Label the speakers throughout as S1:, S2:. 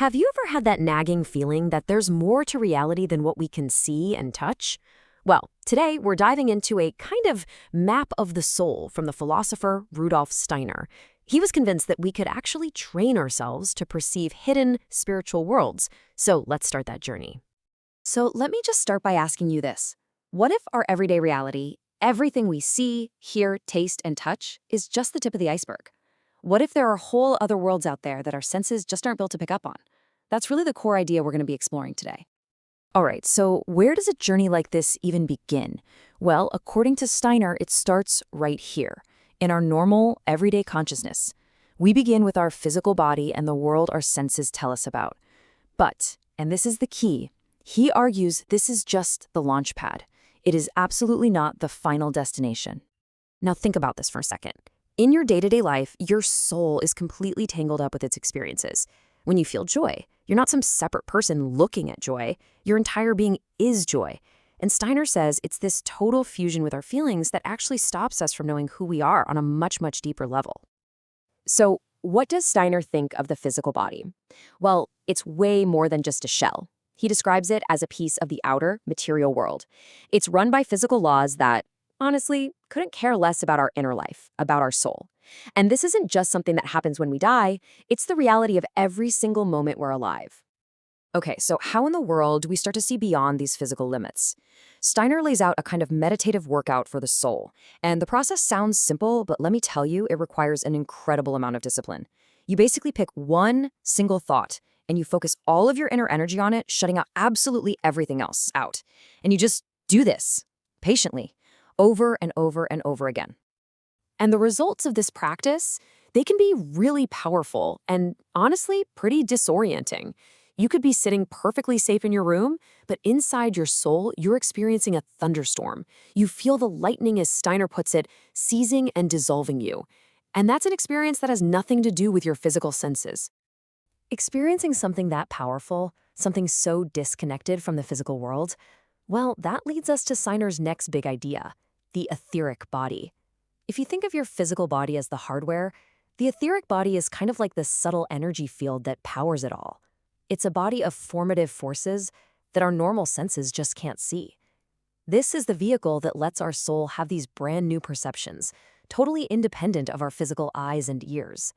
S1: Have you ever had that nagging feeling that there's more to reality than what we can see and touch? Well, today we're diving into a kind of map of the soul from the philosopher Rudolf Steiner. He was convinced that we could actually train ourselves to perceive hidden spiritual worlds. So let's start that journey.
S2: So let me just start by asking you this. What if our everyday reality, everything we see, hear, taste, and touch, is just the tip of the iceberg? What if there are whole other worlds out there that our senses just aren't built to pick up on? That's really the core idea we're going to be exploring today.
S1: All right, so where does a journey like this even begin? Well, according to Steiner, it starts right here, in our normal, everyday consciousness. We begin with our physical body and the world our senses tell us about. But, and this is the key, he argues this is just the launch pad. It is absolutely not the final destination. Now think about this for a second. In your day-to-day life, your soul is completely tangled up with its experiences. When you feel joy, you're not some separate person looking at joy. Your entire being is joy. And Steiner says it's this total fusion with our feelings that actually stops us from knowing who we are on a much, much deeper level.
S2: So, what does Steiner think of the physical body? Well, it's way more than just a shell. He describes it as a piece of the outer, material world. It's run by physical laws that, honestly, couldn't care less about our inner life, about our soul. And this isn't just something that happens when we die, it's the reality of every single moment we're alive.
S1: Okay, so how in the world do we start to see beyond these physical limits? Steiner lays out a kind of meditative workout for the soul. And the process sounds simple, but let me tell you, it requires an incredible amount of discipline. You basically pick one single thought, and you focus all of your inner energy on it, shutting out absolutely everything else out. And you just do this, patiently, over and over and over again. And the results of this practice, they can be really powerful and honestly pretty disorienting. You could be sitting perfectly safe in your room, but inside your soul, you're experiencing a thunderstorm. You feel the lightning, as Steiner puts it, seizing and dissolving you. And that's an experience that has nothing to do with your physical senses. Experiencing something that powerful, something so disconnected from the physical world, well, that leads us to Steiner's next big idea, the etheric body. If you think of your physical body as the hardware, the etheric body is kind of like the subtle energy field that powers it all. It's a body of formative forces that our normal senses just can't see. This is the vehicle that lets our soul have these brand new perceptions, totally independent of our physical eyes and ears.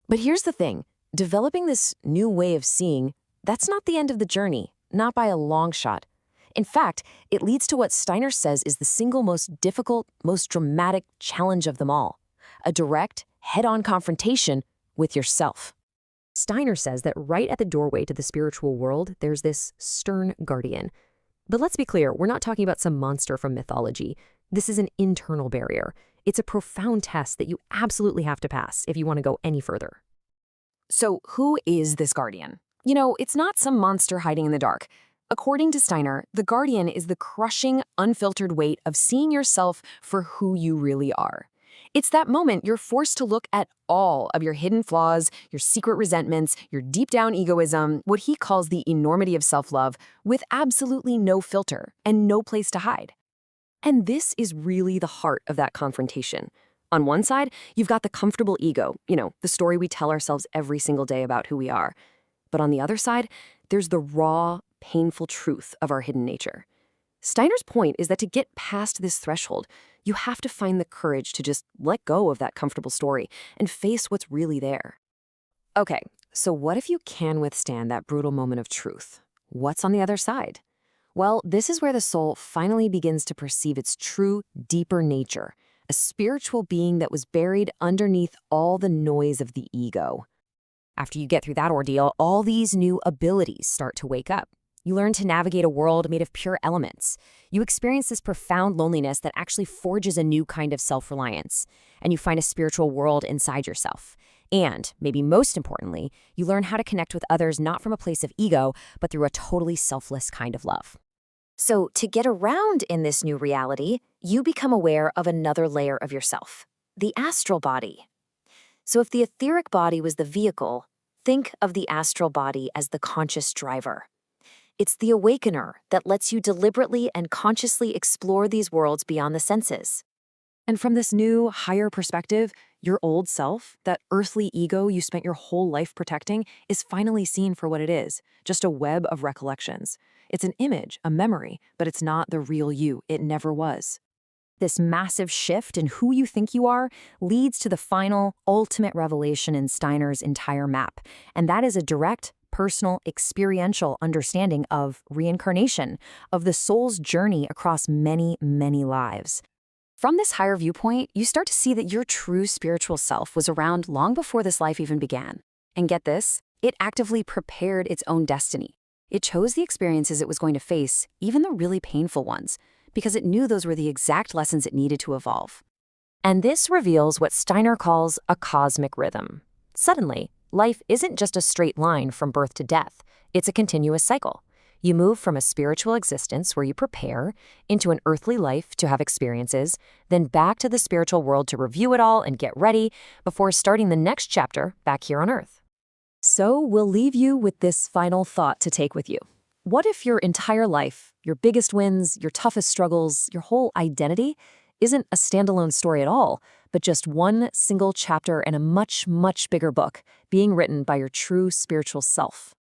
S1: But here's the thing, developing this new way of seeing, that's not the end of the journey, not by a long shot. In fact, it leads to what Steiner says is the single most difficult, most dramatic challenge of them all, a direct, head-on confrontation with yourself. Steiner says that right at the doorway to the spiritual world, there's this stern guardian. But let's be clear, we're not talking about some monster from mythology. This is an internal barrier. It's a profound test that you absolutely have to pass if you want to go any further.
S2: So, who is this guardian? You know, it's not some monster hiding in the dark. According to Steiner, the guardian is the crushing, unfiltered weight of seeing yourself for who you really are. It's that moment you're forced to look at all of your hidden flaws, your secret resentments, your deep-down egoism, what he calls the enormity of self-love, with absolutely no filter and no place to hide. And this is really the heart of that confrontation. On one side, you've got the comfortable ego, the story we tell ourselves every single day about who we are. But on the other side, there's the raw, painful truth of our hidden nature. Steiner's point is that to get past this threshold, you have to find the courage to just let go of that comfortable story and face what's really there. Okay, so what if you can withstand that brutal moment of truth? What's on the other side? Well, this is where the soul finally begins to perceive its true, deeper nature, a spiritual being that was buried underneath all the noise of the ego. After you get through that ordeal, all these new abilities start to wake up. You learn to navigate a world made of pure elements. You experience this profound loneliness that actually forges a new kind of self-reliance. And you find a spiritual world inside yourself. And, maybe most importantly, you learn how to connect with others not from a place of ego, but through a totally selfless kind of love. So, to get around in this new reality, you become aware of another layer of yourself, the astral body. So if the etheric body was the vehicle, think of the astral body as the conscious driver. It's the awakener that lets you deliberately and consciously explore these worlds beyond the senses. And from this new, higher perspective, your old self, that earthly ego you spent your whole life protecting, is finally seen for what it is, just a web of recollections. It's an image, a memory, but it's not the real you. It never was.
S1: This massive shift in who you think you are leads to the final, ultimate revelation in Steiner's entire map, and that is a direct, personal, experiential understanding of reincarnation, of the soul's journey across many, many lives. From this higher viewpoint, you start to see that your true spiritual self was around long before this life even began. And get this, it actively prepared its own destiny. It chose the experiences it was going to face, even the really painful ones, because it knew those were the exact lessons it needed to evolve. And this reveals what Steiner calls a cosmic rhythm. Suddenly, life isn't just a straight line from birth to death. It's a continuous cycle. You move from a spiritual existence where you prepare into an earthly life to have experiences, then back to the spiritual world to review it all and get ready before starting the next chapter back here on Earth. So we'll leave you with this final thought to take with you. What if your entire life, your biggest wins, your toughest struggles, your whole identity isn't a standalone story at all, but just one single chapter in a much, much bigger book being written by your true spiritual self?